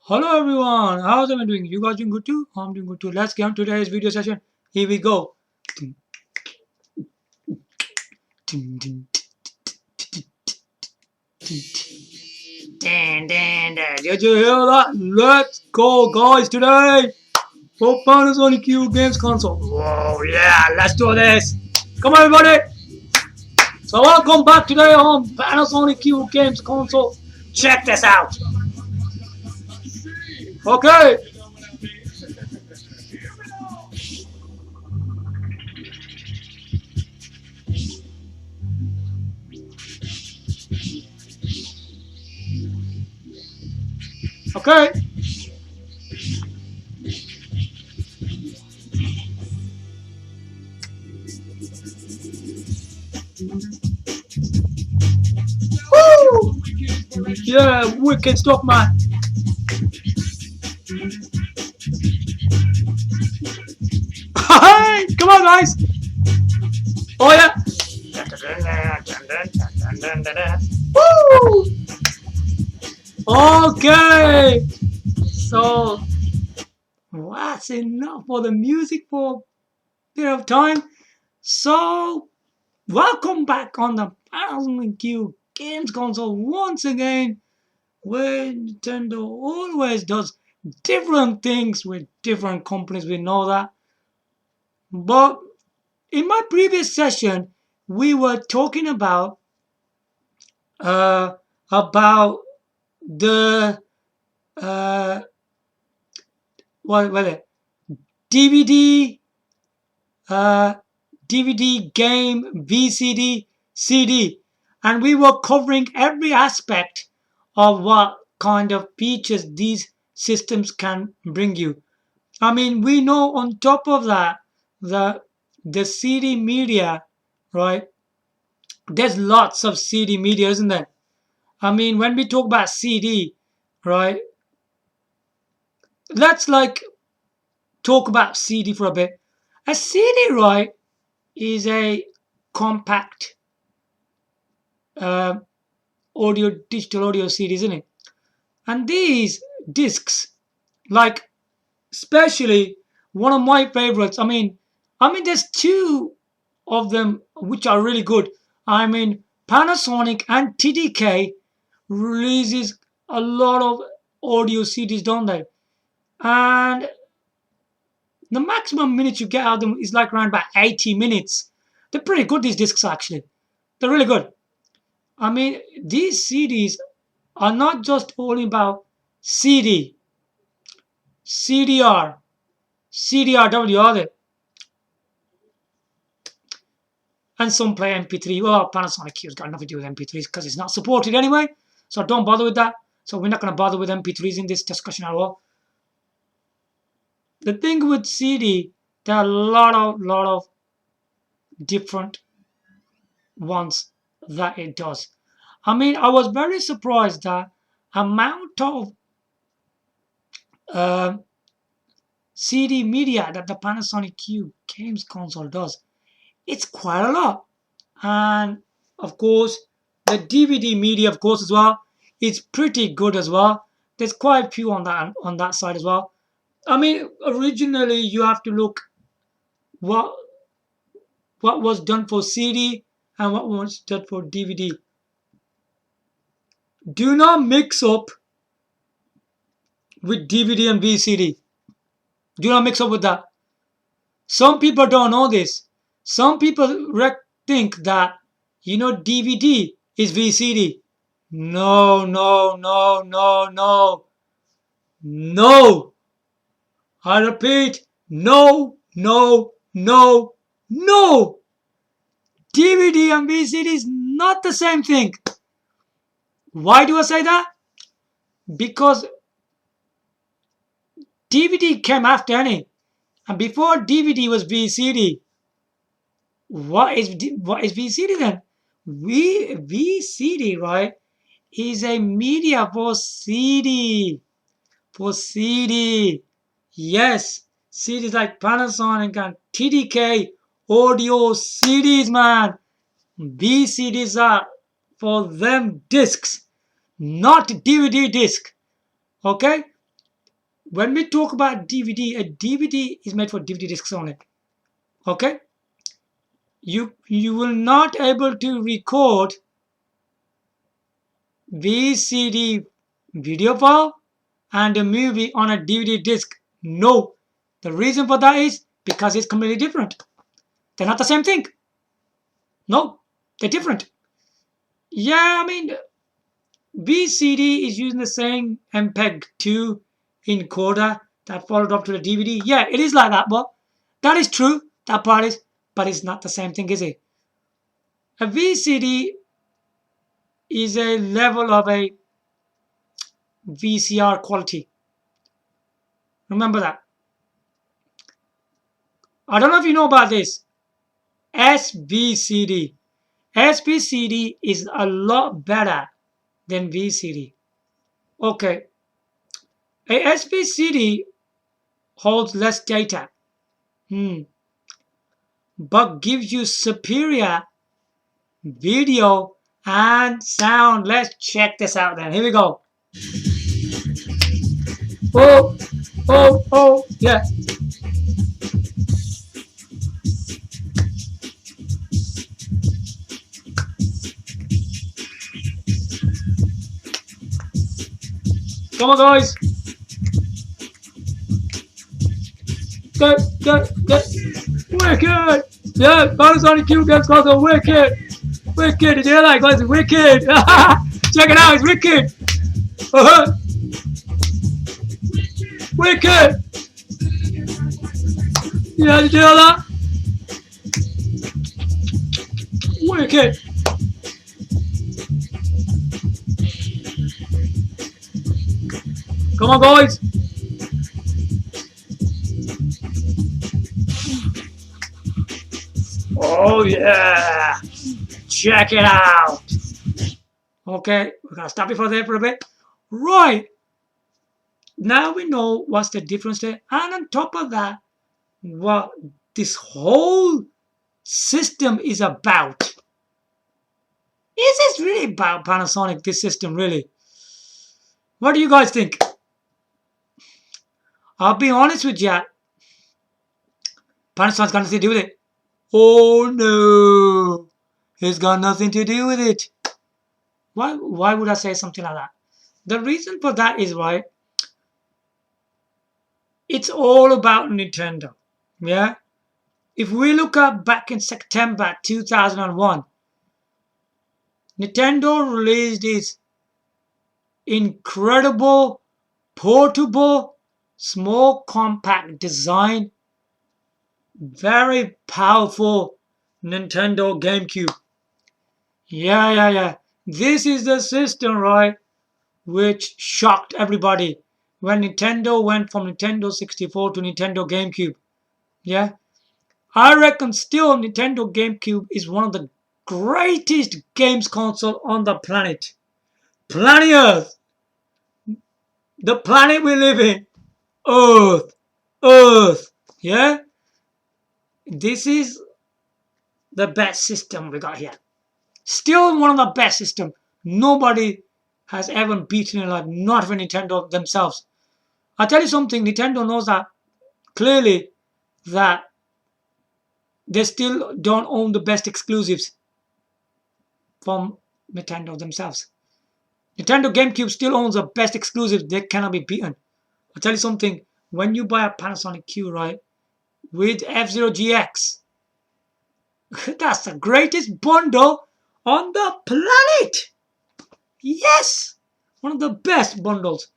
Hello everyone, how's everyone doing? You guys doing good too? I'm doing good too. Let's get on today's video session. Here we go. Did you hear that? Let's go guys today for Panasonic Q games console. Whoa, yeah, let's do this. Come on everybody. So welcome back today on Panasonic Q games console. Check this out. Okay. Okay. Woo! Yeah, wicked stuff, man. Come on, guys. Oh yeah. Woo! Okay. So that's enough for the music for a bit of time. So welcome back on the Panasonic Q games console once again, where Nintendo always does different things with different companies. We know that. But in my previous session, we were talking about uh, about the uh, what was it? DVD, uh, DVD game, VCD, CD, and we were covering every aspect of what kind of features these systems can bring you. I mean, we know on top of that, the the CD media, right? There's lots of CD media, isn't there? I mean, when we talk about CD, right? Let's like talk about CD for a bit. A CD, right, is a compact uh, digital audio CD, isn't it? And these discs, like especially one of my favorites. I mean, there's two of them which are really good. I mean, Panasonic and TDK releases a lot of audio CDs, don't they? And the maximum minutes you get out of them is like around about 80 minutes. They're pretty good, these discs, actually. They're really good. I mean, these CDs are not just only about CD, CDR, CDRW, are they? And some play MP3. Well, Panasonic Q's got nothing to do with MP3s because it's not supported anyway. So don't bother with that. So we're not going to bother with MP3s in this discussion at all. The thing with CD, there are a lot of different ones that it does. I mean, I was very surprised that amount of uh, CD media that the Panasonic Q games console does. It's quite a lot. And of course, the DVD media, of course, as well, is pretty good as well. There's quite a few on that side as well. I mean, originally you have to look what what was done for CD and what was done for DVD. Do not mix up with DVD and VCD. Do not mix up with that. Some people don't know this. Some people think that, DVD is VCD. No, no, no, no, no. No. I repeat, no, no, no, no. DVD and VCD is not the same thing. Why do I say that? Because DVD came after any. And before DVD was VCD. What is VCD then? VCD, right, is a media for CD. For CD. Yes. CDs like Panasonic and TDK audio CDs, man. VCDs are for them discs, not DVD disc. Okay? when we talk about DVD, a DVD is made for DVD discs only. Okay? You will not able to record VCD video file and a movie on a DVD disc. No. The reason for that is because it's completely different. They're not the same thing. No, they're different. Yeah, I mean, VCD is using the same MPEG-2 encoder that followed up to the DVD. Yeah, it is like that, but that is true. That part is, but it's not the same thing, is it? A VCD is a level of a VCR quality. Remember that. I don't know if you know about this. SVCD. SVCD is a lot better than VCD. Okay. A SVCD holds less data, but gives you superior video and sound. Let's check this out then. Here we go. Oh, oh, yeah. Come on, guys. Go. Wicked. Yeah, Panasonic Q gets called a wicked. Wicked. Did you hear that, guys? Wicked. Check it out. It's wicked. Wicked. Yeah, did you hear that? Wicked. Come on, guys. Oh, yeah. Check it out. Okay, we're going to stop it for there for a bit. Right. Now we know what's the difference there. And on top of that, what this whole system is about. Is this really about Panasonic, this system, really? What do you guys think? I'll be honest with you. Panasonic's got nothing to do with it. Oh no. It's got nothing to do with it. Why would I say something like that? The reason for that is, right, it's all about Nintendo. Yeah? If we look up back in September 2001, Nintendo released its incredible, portable, small, compact design, very powerful Nintendo GameCube. Yeah. This is the system, right, which shocked everybody when Nintendo went from Nintendo 64 to Nintendo GameCube. Yeah? I reckon still Nintendo GameCube is one of the greatest games console on the planet. Planet Earth. The planet we live in. Earth. Yeah? This is the best system we got here. Still one of the best systems. Nobody has ever beaten it, like not even Nintendo themselves. I'll tell you something, Nintendo knows that clearly, that they still don't own the best exclusives from Nintendo themselves. Nintendo GameCube still owns the best exclusives. They cannot be beaten. I'll tell you something, when you buy a Panasonic Q, right, with F-Zero GX, that's the greatest bundle on the planet. Yes, one of the best bundles.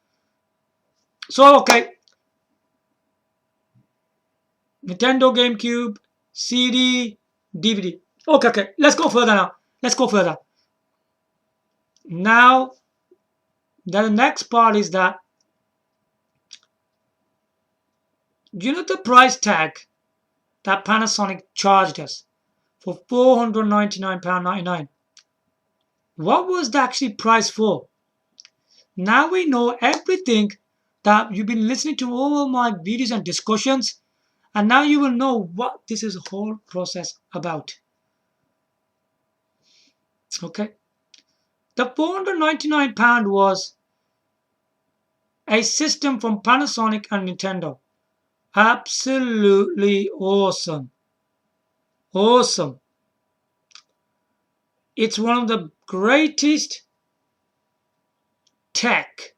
So, okay, Nintendo GameCube, CD, DVD. Okay, let's go further now. Now, the next part is that, you know the price tag that Panasonic charged us for £499.99? What was the actually price for? Now we know everything that you've been listening to all my videos and discussions, and now you will know what this is whole process about. Okay. The £499 was A system from Panasonic and Nintendo. Absolutely awesome. Awesome. It's one of the greatest tech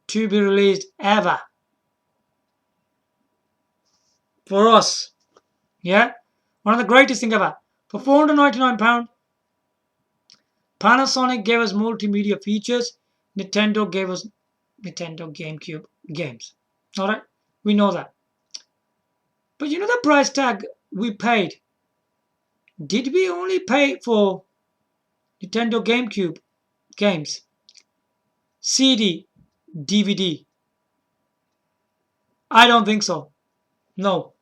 to be released ever. For us. Yeah? One of the greatest thing ever. For £499, Panasonic gave us multimedia features. Nintendo gave us Nintendo GameCube games. Alright? We know that. But you know the price tag we paid? Did we only pay for Nintendo GameCube games? CD, DVD? I don't think so. No.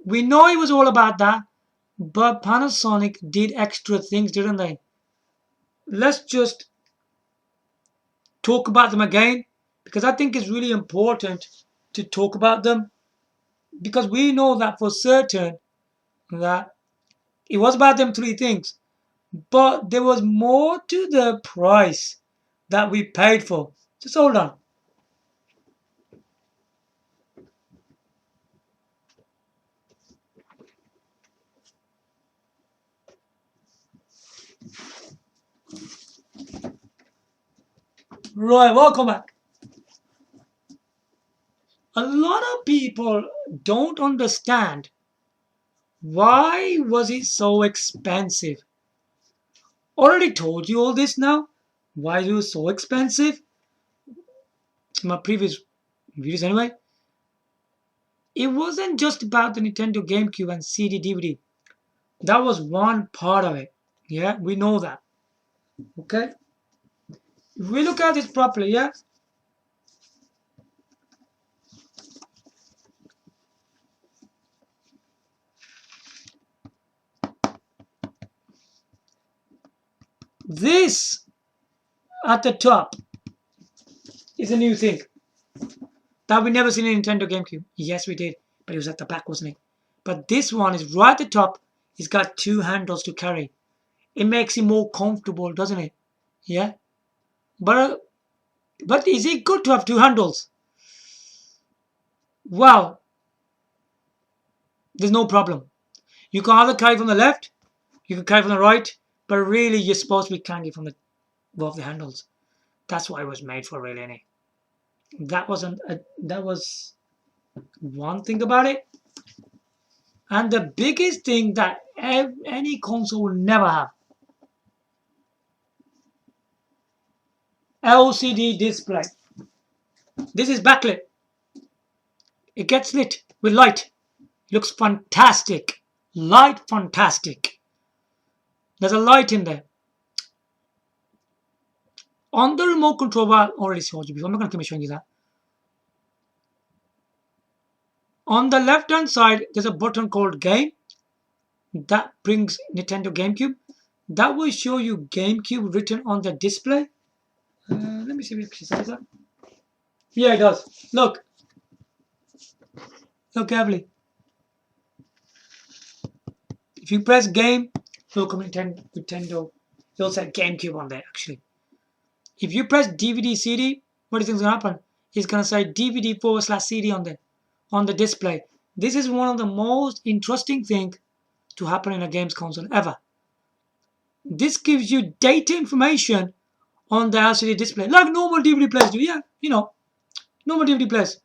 We know it was all about that, but Panasonic did extra things, didn't they? Let's just talk about them again, because I think it's really important to talk about them, because we know that for certain that it was about them three things, but there was more to the price that we paid for. Just hold on. Right, welcome back. A lot of people don't understand why was it so expensive. Already told you all this now. Why it was so expensive? In my previous videos anyway. It wasn't just about the Nintendo GameCube and CD DVD. That was one part of it. Yeah, we know that. Okay? If we look at this properly, yeah? This at the top is a new thing that we never seen in Nintendo GameCube. Yes, we did, but it was at the back, wasn't it? But this one is right at the top. It's got two handles to carry. It makes it more comfortable, doesn't it? Yeah. But is it good to have two handles? Wow. There's no problem. You can either carry from the left, you can carry from the right, but really you're supposed to be carrying from both the handles. That's what it was made for, really, innit? That was one thing about it. And the biggest thing that any console will never have. LCD display. This is backlit. It gets lit with light. It looks fantastic. Light fantastic. There's a light in there. On the remote control, I already showed you before. I'm not going to keep showing you that. On the left hand side, there's a button called Game. That brings Nintendo GameCube. That will show you GameCube written on the display. Let me see if it says that. Yeah, it does. Look. Look carefully. If you press Game, it will come Nintendo. It'll say GameCube on there, actually. If you press DVD CD, what do you think is going to happen? It's going to say DVD/CD on there, on the display. This is one of the most interesting things to happen in a games console ever. This gives you data information on the LCD display, like normal DVD players do. Yeah, you know, normal DVD players.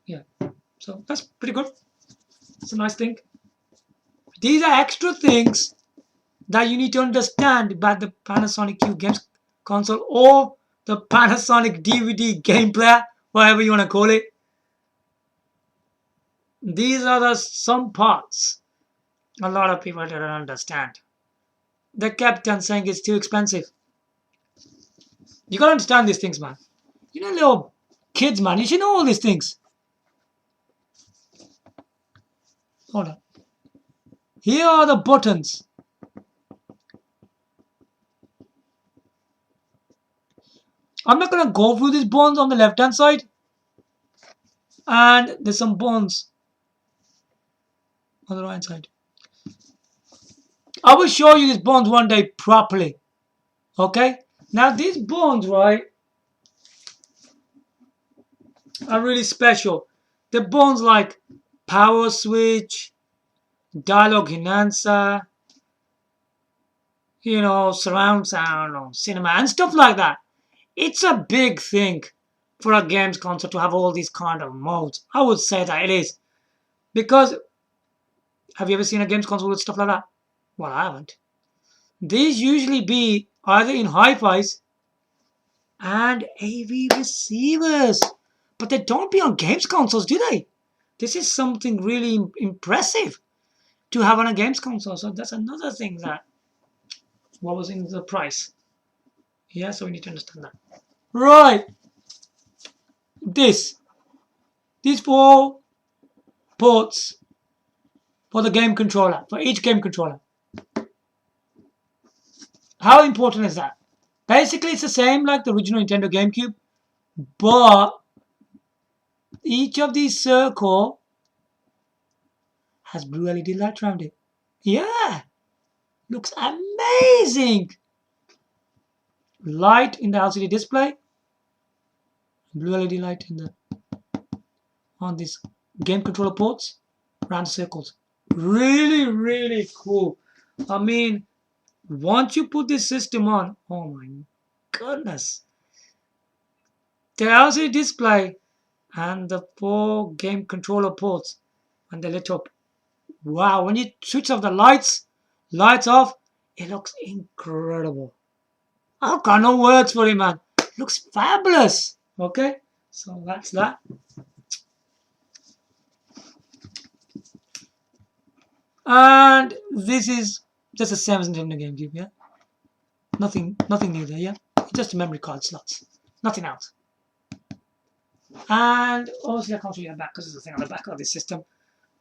Yeah, so that's pretty good. It's a nice thing. These are extra things that you need to understand about the Panasonic Q games console or the Panasonic DVD game player, whatever you want to call it. These are some parts a lot of people don't understand. They kept on saying it's too expensive. You gotta understand these things, man. You know, little kids, man, you should know all these things. Hold on. Here are the buttons. I'm not gonna go through these buttons on the left hand side. And there's some buttons on the right hand side. I will show you these buttons one day properly. Okay? Now these buttons, right? are really special. The buttons like power switch, dialogue enhancer, surround sound or cinema and stuff like that. It's a big thing for a games console to have all these kind of modes. I would say that it is. Because, have you ever seen a games console with stuff like that? Well, I haven't. These usually be either in hi-fis and AV receivers. But they don't be on games consoles, do they? This is something really impressive to have on a games console. So that's another thing that what was in the price. Yeah, so we need to understand that. Right. These 4 ports for the game controller, for each game controller. How important is that? Basically, it's the same like the original Nintendo GameCube, but each of these circle has blue LED light around it. Yeah, looks amazing. Light in the LCD display, blue LED light on these game controller ports around the circles. Really, really cool. I mean, once you put this system on, oh my goodness. The LCD display and the 4 game controller ports and they lit up. Wow, when you switch off the lights off, it looks incredible. I've got no words for it, man. It looks fabulous. Okay, so that's that. And this is just the same as Nintendo GameCube, yeah? Nothing new there, yeah? Just memory card slots. Nothing else. And obviously I can't show you the back because there's a thing on the back of this system.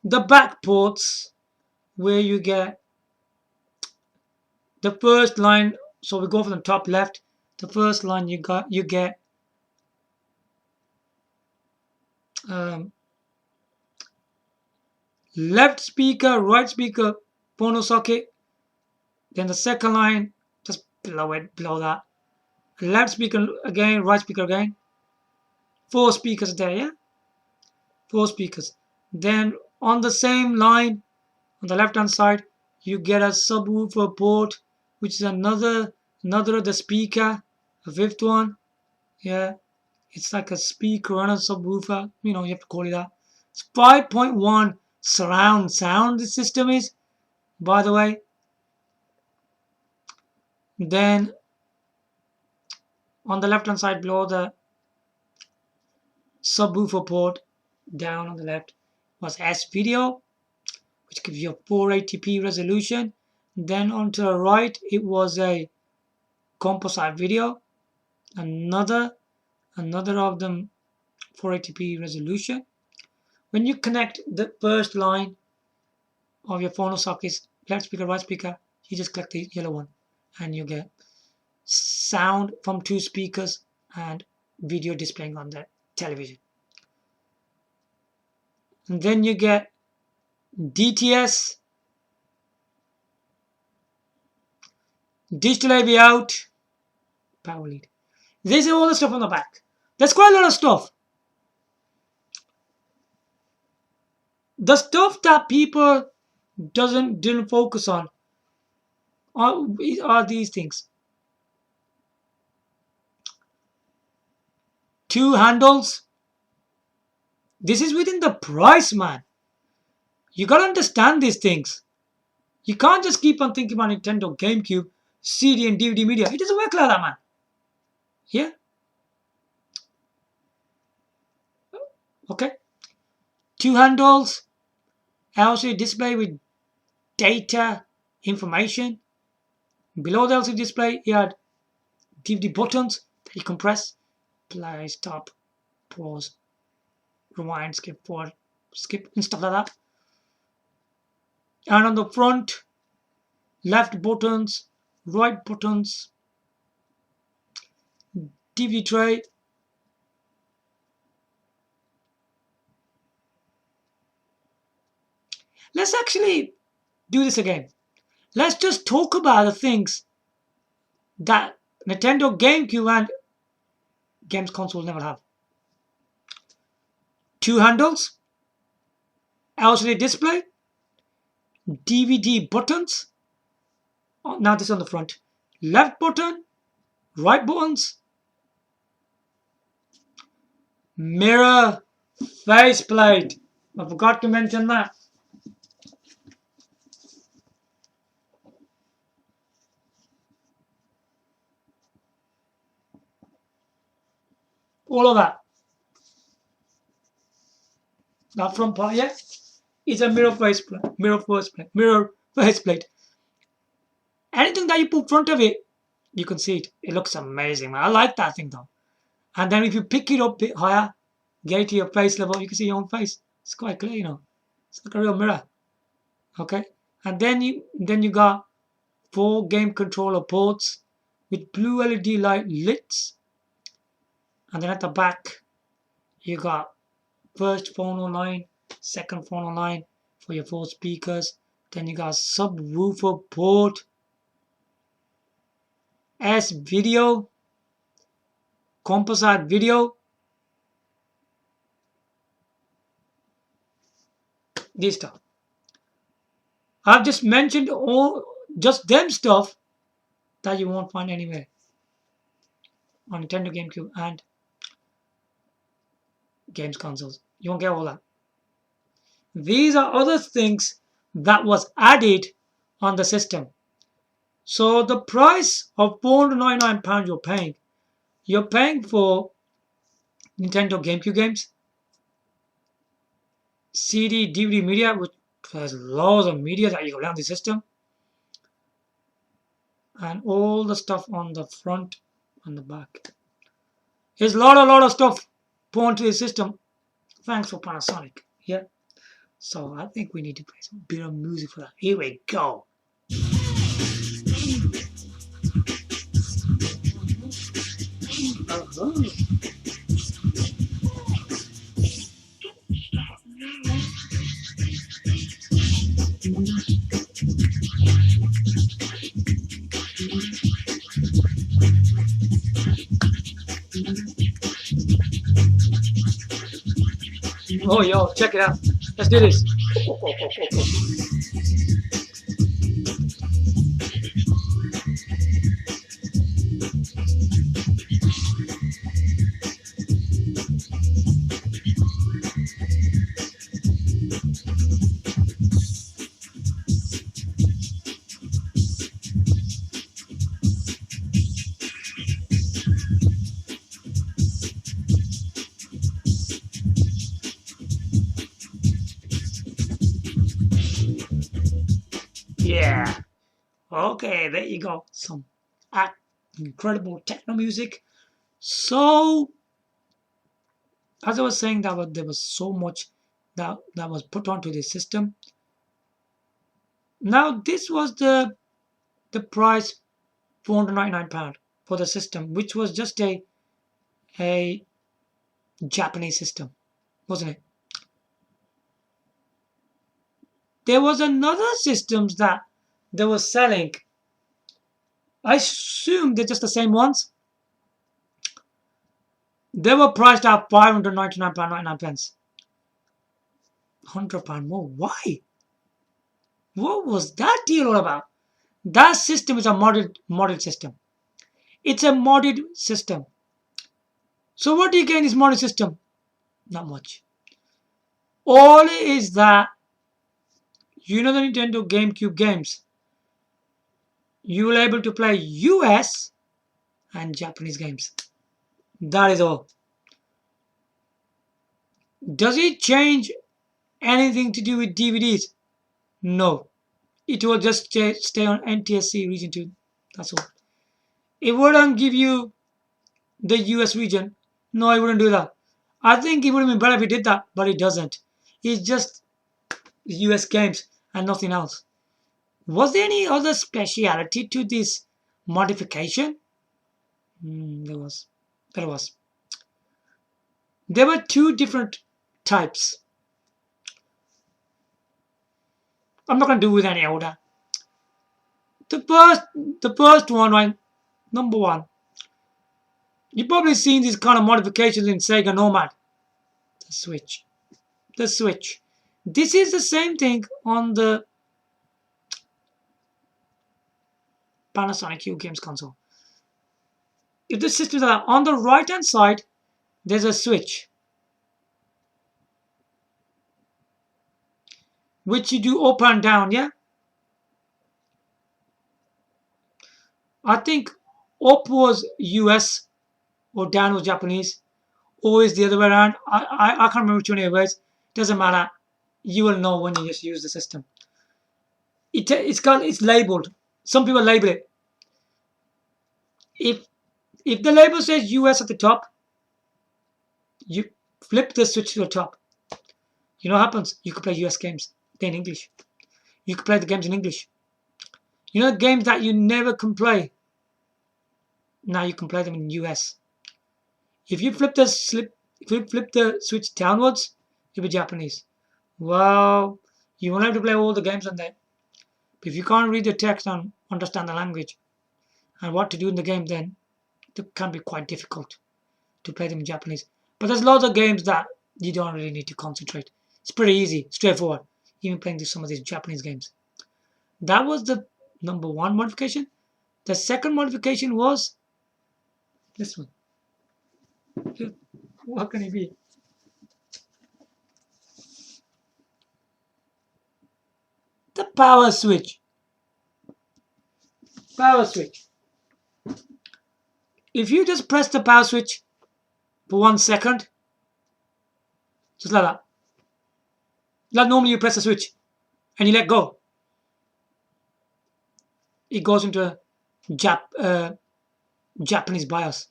The back ports where you get the first line, so we go from the top left. The first line you get left speaker, right speaker, phono socket. Then the second line, just below that. Left speaker again, right speaker again. 4 speakers there, yeah? 4 speakers. Then on the same line, on the left hand side, you get a subwoofer port, which is another of the speaker, a 5th one. Yeah, it's like a speaker and a subwoofer. You have to call it that. It's 5.1 surround sound. The system is, by the way. Then on the left hand side below the subwoofer port, down on the left was S video, which gives you a 480p resolution. Then onto the right it was a composite video, another of them 480p resolution. When you connect the first line of your phono sockets, left speaker, right speaker, you just click the yellow one and you get sound from 2 speakers and video displaying on the television. And then you get DTS, digital AV out, power lead. This is all the stuff on the back. There's quite a lot of stuff. The stuff that people didn't focus on are these things. 2 handles. This is within the price, man. You gotta understand these things. You can't just keep on thinking about Nintendo GameCube, CD and DVD media. It doesn't work like that, man. Yeah? Okay. 2 handles. LCD display with data information. Below the LCD display, you had DVD buttons that you can press. Play, stop, pause, rewind, skip, forward, skip, and stuff like that. And on the front, left buttons, right buttons, DVD tray. Let's actually do this again. Let's just talk about the things that Nintendo GameCube and games console never have. two handles, LCD display, DVD buttons. Oh, now this on the front. Left button, right buttons, mirror, faceplate. I forgot to mention that. All of that. That front part, yeah, is a mirror faceplate. Mirror faceplate. Anything that you put front of it, you can see it. It looks amazing, man. I like that thing though. And then if you pick it up a bit higher, get it to your face level, you can see your own face. It's quite clear, you know. It's like a real mirror. Okay. And then you got 4 game controller ports with blue LED light lights. And then at the back, you got first phone line, second phone line for your 4 speakers. Then you got subwoofer port, S video, composite video. This stuff. I've just mentioned all just them stuff that you won't find anywhere on Nintendo GameCube and games consoles. You won't get all that. These are other things that was added on the system. So the price of £499 you're paying for Nintendo GameCube games, CD, DVD media, which has loads of media that you can learn on the system, and all the stuff on the front and the back. There's a lot of stuff put onto the system. Thanks for Panasonic. Yeah. So I think we need to play some bit of music for that. Here we go. Oh, yo, check it out. Let's do this. Yeah. Okay, there you go. Some incredible techno music. So, as I was saying, there was so much that was put onto the system. Now, this was the price, £499 for the system, which was just a Japanese system, wasn't it? There was another systems that they were selling. I assume they're just the same ones. They were priced at £599.99. £100 more. Why? What was that deal all about? That system is a modded system. It's a modded system. So what do you get in this modded system? Not much. All it is that, you know, the Nintendo GameCube games, you will able to play US and Japanese games. That is all. Does it change anything to do with DVDs? No. It will just stay on NTSC region 2. That's all. It wouldn't give you the US region. No, it wouldn't do that. I think it would have been better if it did that, but it doesn't. It's just US games and nothing else. Was there any other speciality to this modification? There was. There were 2 different types. I'm not going to do with any order. The first one, right? Number 1. You've probably seen these kind of modifications in Sega Nomad, the Switch. the switch. This is the same thing on the Panasonic Q games console. If the systems are on the right hand side, there's a switch which you do up and down. Yeah, I think up was US or down was Japanese. Or is the other way around. I can't remember which one it was. Doesn't matter. You will know when you just use the system. It's labeled. Some people label it. If the label says US at the top, you flip the switch to the top. You know what happens? You can play US games. They're in English. You can play the games in English. You know games that you never can play. Now you can play them in US. If you flip the switch downwards, it'll be Japanese. Well, you won't have to play all the games on there. But if you can't read the text and understand the language and what to do in the game, then it can be quite difficult to play them in Japanese. But there's lots of games that you don't really need to concentrate. It's pretty easy, straightforward, even playing some of these Japanese games. That was the number one modification. The second modification was this one. What can it be? The power switch. Power switch. If you just press the power switch for 1 second, just like that. Like normally you press the switch and you let go. It goes into a Japanese BIOS.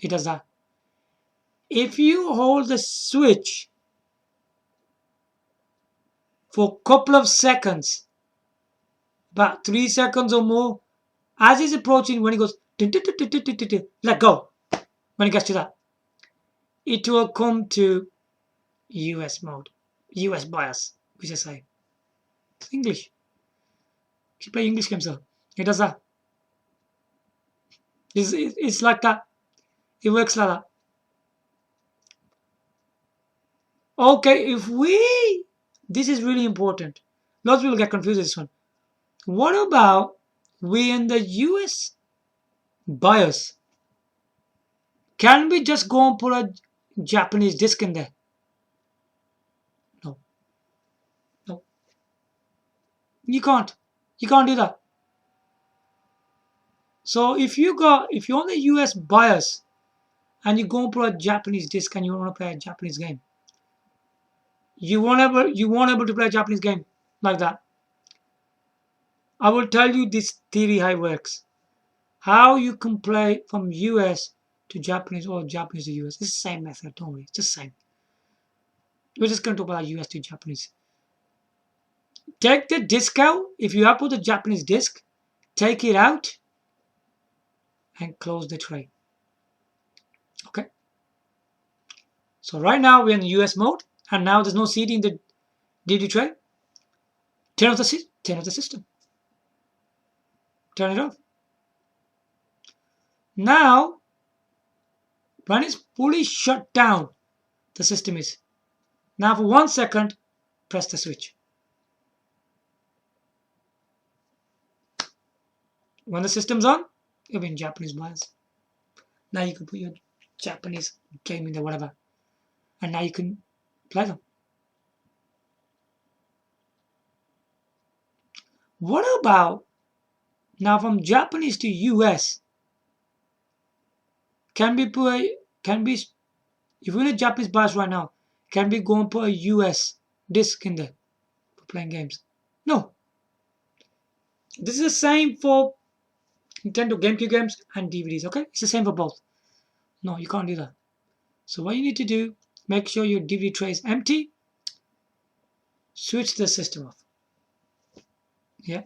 It does that. If you hold the switch for a couple of seconds, about 3 seconds or more, as it's approaching, when it goes, let go. When it gets to that, it will come to US mode, US BIOS, which I say. It's English. You play English games though. It does that. It's like that. It works like that. Okay, this is really important. Lots of people get confused with this one. What about we in the US BIOS? Can we just go and put a Japanese disk in there? No. No. You can't. You can't do that. So if you're on the US BIOS and you go and put a Japanese disk and you want to play a Japanese game, you won't able to play a Japanese game like that. I will tell you this theory how it works. How you can play from US to Japanese or Japanese to US. It's the same method, don't worry. It's just the same. We're just going to talk about US to Japanese. Take the disk out. If you have put the Japanese disk, take it out and close the tray. Okay. So right now we're in the US mode, and now there's no CD in the DVD tray. Turn off the system. Turn it off. Now, when it's fully shut down, the system is. Now for 1 second, press the switch. When the system's on, it'll be in Japanese BIOS. Now you can put your Japanese game in there, whatever. And now you can play them. What about now from Japanese to US? If we're in a Japanese BIOS right now, can we go and put a US disc in there for playing games? No. This is the same for Nintendo GameCube games and DVDs, okay? It's the same for both. No, you can't do that. So what you need to do, make sure your DVD tray is empty. Switch the system off. Yeah.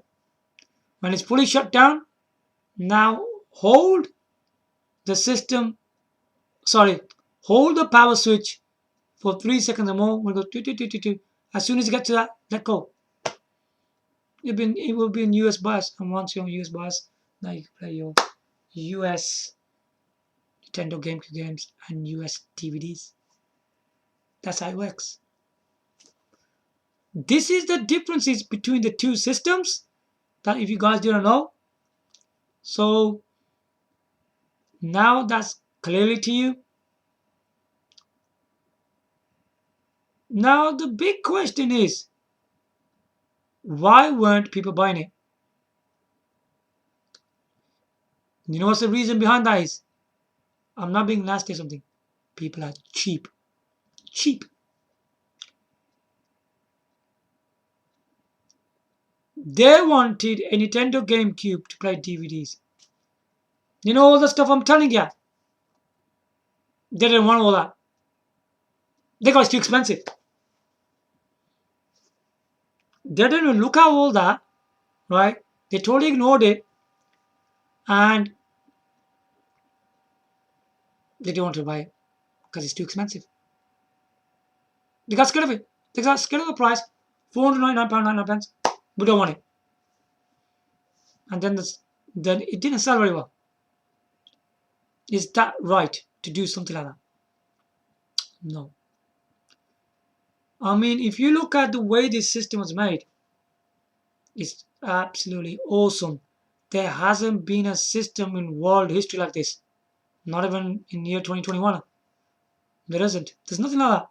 When it's fully shut down, now hold the power switch for 3 seconds or more. We'll go as soon as you get to that, let go. It will be in US BIOS, and once you're on US BIOS, now you can play your US Nintendo GameCube games and US DVDs. That's how it works. This is the differences between the two systems that if you guys didn't know. So now that's clearly to you. Now the big question is, why weren't people buying it? You know what's the reason behind that is? I'm not being nasty or something. People are cheap. Cheap. They wanted a Nintendo GameCube to play DVDs. You know all the stuff I'm telling you? They didn't want all that. They got it's too expensive. They didn't look at all that, right? They totally ignored it, and they didn't want to buy it because it's too expensive. They got scared of it. They got scared of the price. £499.99. We don't want it. And then it didn't sell very well. Is that right to do something like that? No. I mean, if you look at the way this system was made, it's absolutely awesome. There hasn't been a system in world history like this. Not even in year 2021. There isn't. There's nothing like that.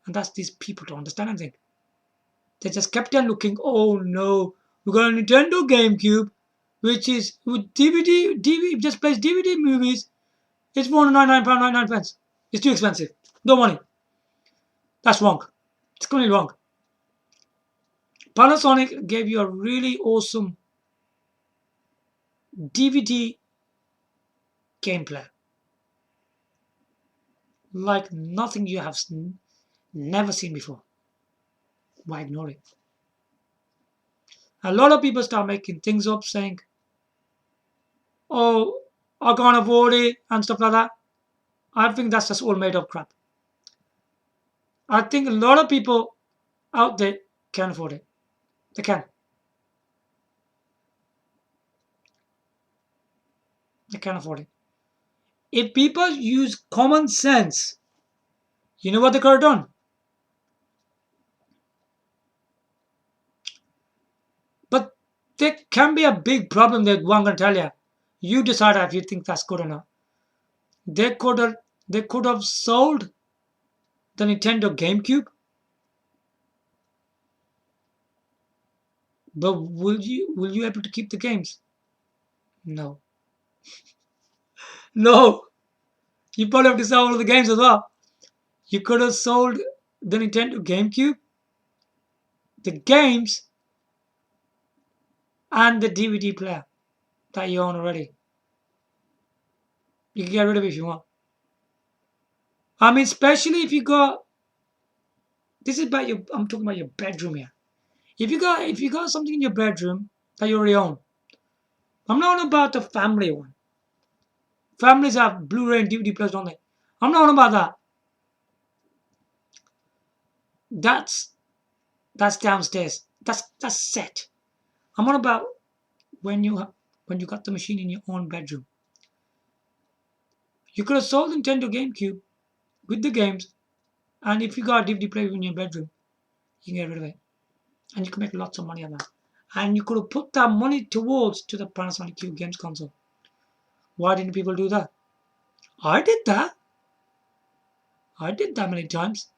And that's these people don't understand anything. They just kept on looking, oh no, we got a Nintendo GameCube, which is with DVD just plays DVD movies. It's £499.99. It's too expensive. No money. That's wrong. It's completely wrong. Panasonic gave you a really awesome DVD game player. Like nothing you have never seen before. Why ignore it? A lot of people start making things up saying, oh, I can't afford it and stuff like that. I think that's just all made up crap. I think a lot of people out there can afford it. They can. They can afford it. If people use common sense, you know what they could have done? But there can be a big problem that one can tell you. You decide if you think that's good or not. They could have sold the Nintendo GameCube, but will you able to keep the games? No. No. You probably have to sell all of the games as well. You could have sold the Nintendo GameCube, the games, and the DVD player that you own already. You can get rid of it if you want. I mean, especially if you got. This is about your. I'm talking about your bedroom here. If you got something in your bedroom that you already own, I'm not on about the family one. Families have Blu-ray and DVD players, don't they? I'm not on about that. That's downstairs. That's set. I'm on about when you got the machine in your own bedroom. You could have sold Nintendo GameCube with the games, and if you got a DVD player in your bedroom, you can get rid of it, and you can make lots of money on that. And you could have put that money towards to the Panasonic Q games console. Why didn't people do that? I did that. I did that many times.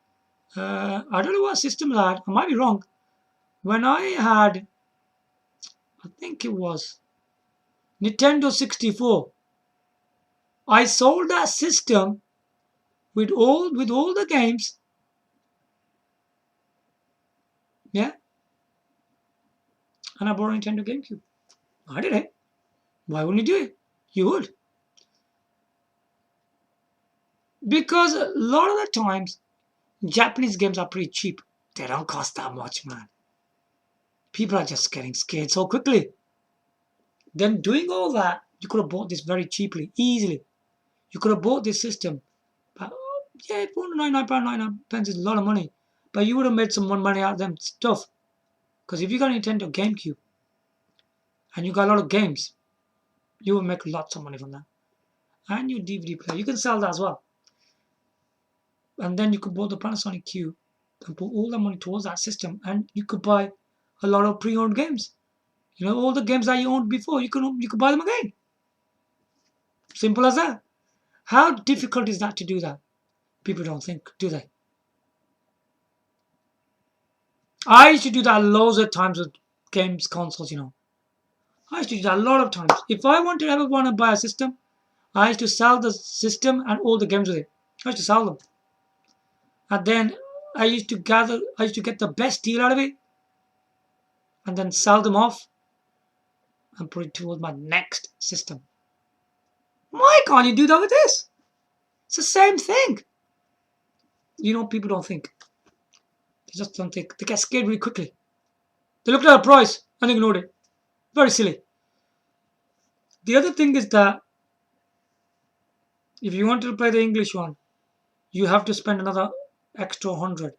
I don't know what system I had. I might be wrong. When I had, I think it was Nintendo 64. I sold that system with all the games. Yeah. And I bought a Nintendo GameCube. I did it. Why wouldn't you do it? You would. Because a lot of the times, Japanese games are pretty cheap. They don't cost that much, man. People are just getting scared so quickly. Then doing all that, you could have bought this very cheaply, easily. You could have bought this system. But yeah, £499.99 is a lot of money. But you would have made some more money out of them stuff. Because if you got a Nintendo GameCube and you got a lot of games, you will make lots of money from that. And your DVD player, you can sell that as well. And then you could buy the Panasonic Q and put all the money towards that system, and you could buy a lot of pre-owned games. All the games that you owned before, you could buy them again. Simple as that. How difficult is that to do that? People don't think, do they? I used to do that loads of times with games consoles. I used to do that a lot of times. If I ever want to buy a system, I used to sell the system and all the games with it. I used to sell them. And then I used to get the best deal out of it, and then sell them off and put it towards my next system. Why can't you do that with this? It's the same thing. People don't think. They just don't think. They get scared really quickly. They looked at the price and ignored it. Very silly. The other thing is that if you want to play the English one, you have to spend another extra 100.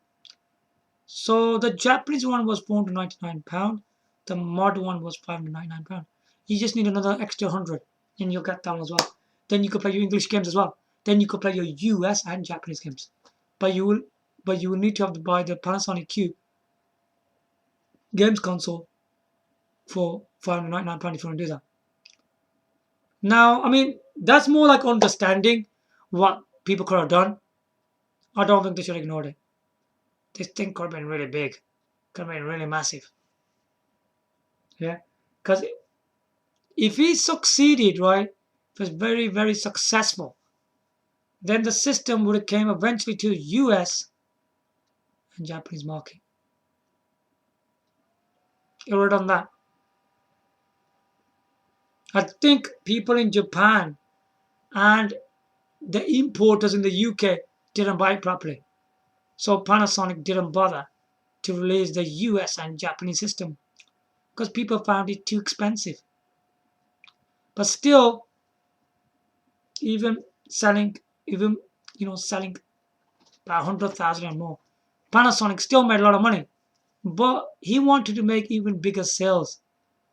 So the Japanese one was £499. The mod one was £599. You just need another extra 100, and you'll get that one as well. Then you could play your English games as well. Then you could play your US and Japanese games. But you will need to have to buy the Panasonic Q games console for £599 if you want to do that. Now, that's more like understanding what people could have done. I don't think they should have ignored it. This thing could have been really big. Could have been really massive. Yeah? Because if he succeeded, right, if it was very, very successful, then the system would have came eventually to the US and Japanese market. It would have done that. I think people in Japan and the importers in the UK didn't buy it properly. So Panasonic didn't bother to release the US and Japanese system because people found it too expensive. But still, even selling about 100,000 or more, Panasonic still made a lot of money. But he wanted to make even bigger sales.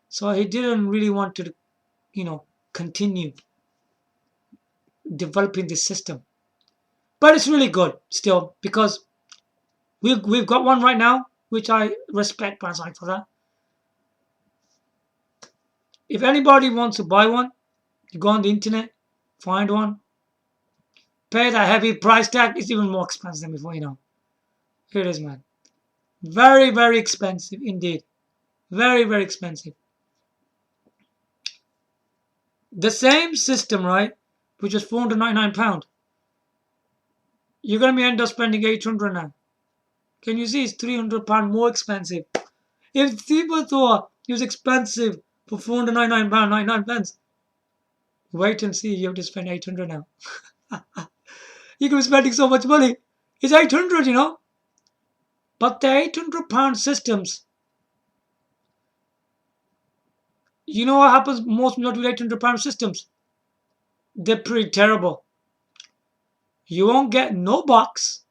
So he didn't really want to, continue developing this system. But it's really good still, because we've got one right now, which I respect Panasonic for that. If anybody wants to buy one, you go on the internet, find one, pay that heavy price tag. It's even more expensive than before, Here it is, man. Very, very expensive indeed. Very, very expensive. The same system, right, which is £499, you're going to end up spending £800 now. Can you see it's £300 more expensive? If people thought it was expensive for £499, 99 pence, wait and see, you have to spend £800 now. You could be spending so much money. It's £800, But the £800 systems, you know what happens most not with £800 systems? They're pretty terrible. You won't get no box,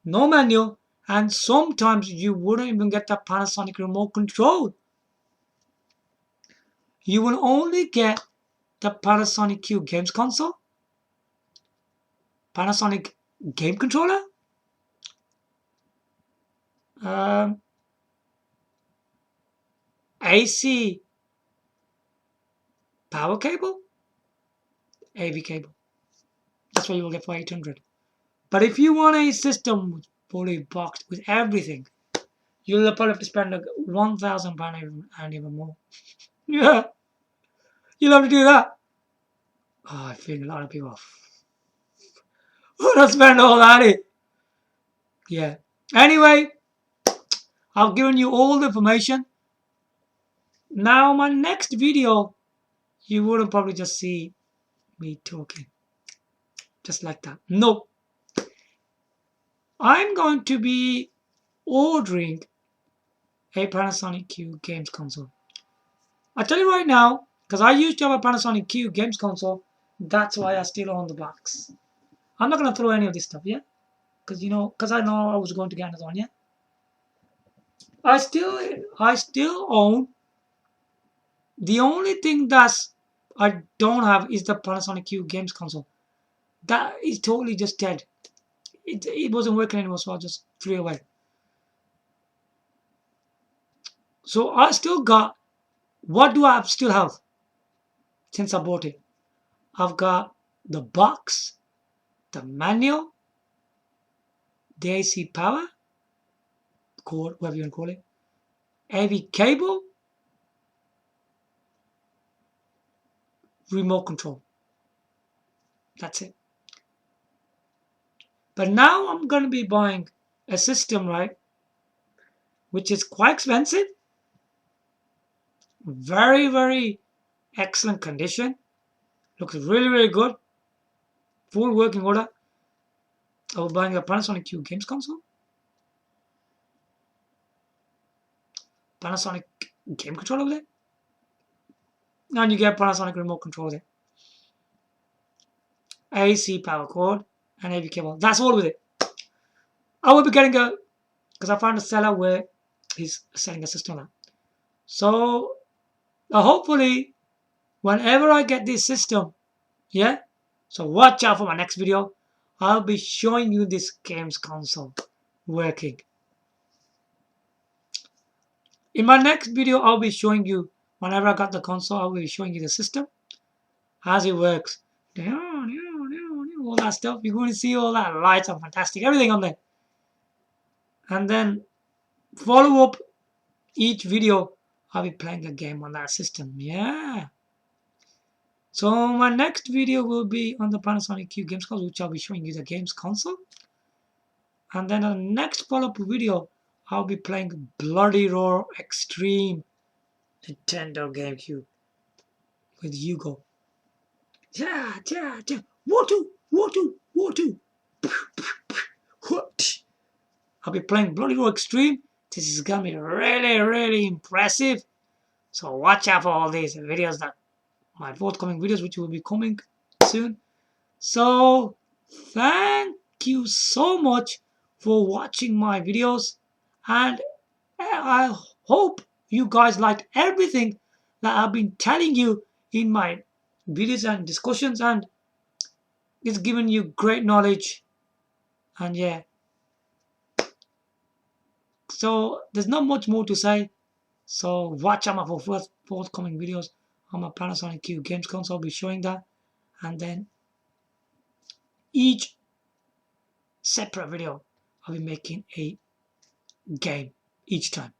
no menu, and sometimes you wouldn't even get the Panasonic remote control. You will only get the Panasonic Q games console, Panasonic game controller, AC power cable, AV cable. That's what you will get for $800. But if you want a system fully boxed with everything, you'll probably have to spend like £1,000 and even more. Yeah, you'll have to do that. Oh, I feel a lot of people want to spend all that. Yeah. Anyway, I've given you all the information. Now, my next video, you wouldn't probably just see me talking. Just like that. No. I'm going to be ordering a Panasonic Q games console. I tell you right now, because I used to have a Panasonic Q games console, that's why I still own the box. I'm not going to throw any of this stuff, yeah? Because I know I was going to get another one, yeah? I still own. The only thing that's I don't have is the Panasonic Q games console. That is totally just dead. It wasn't working anymore, so I just threw it away. So I still got, what do I still have since I bought it? I've got the box, the manual, the AC power cord, whatever you want to call it, AV cable, remote control. That's it. But now I'm going to be buying a system, right, which is quite expensive, very, very excellent condition, looks really, really good, full working order. I was buying a Panasonic Q games console, Panasonic game controller with it, and you get Panasonic remote control with it, AC power cord, and AV cable. That's all with it. I will be getting a, because I found a seller where he's selling a system now. So hopefully, whenever I get this system, yeah, so watch out for my next video. I'll be showing you this games console working. In my next video, I'll be showing you, whenever I got the console, I'll be showing you the system, as it works. All that stuff. You're going to see all that lights are fantastic, everything on there. And then follow up each video, I'll be playing a game on that system. Yeah. So my next video will be on the Panasonic Q games console, which I'll be showing you the games console. And then the next follow-up video, I'll be playing Bloody Roar Extreme Nintendo GameCube with Hugo. Yeah. Water. I'll be playing Bloody Roar Extreme. This is gonna be really, really impressive. So watch out for all these videos, that my forthcoming videos, which will be coming soon. So thank you so much for watching my videos, and I hope you guys liked everything that I've been telling you in my videos and discussions, and it's given you great knowledge. And yeah, so there's not much more to say. So watch out for forthcoming videos on my Panasonic Q games console. I'll be showing that, and then each separate video I'll be making a game each time,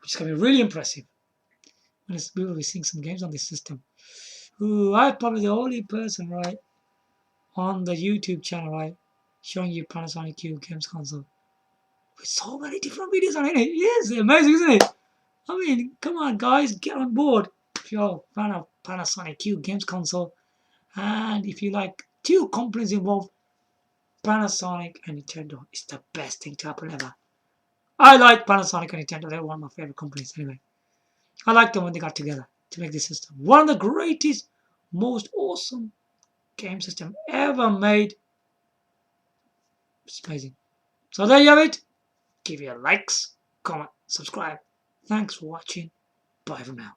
which is going to be really impressive. We will be seeing some games on this system. Ooh, I'm probably the only person, right, on the YouTube channel, right, showing you Panasonic Q games console with so many different videos on it. It is amazing, isn't it? I mean, come on, guys, get on board if you're a fan of Panasonic Q games console, and if you like two companies involved, Panasonic and Nintendo is the best thing to happen ever. I like Panasonic and Nintendo. They're one of my favorite companies anyway. I like them when they got together to make this system. One of the greatest, most awesome game system ever made. It's amazing. So there you have it. Give your likes, comment, subscribe. Thanks for watching. Bye for now.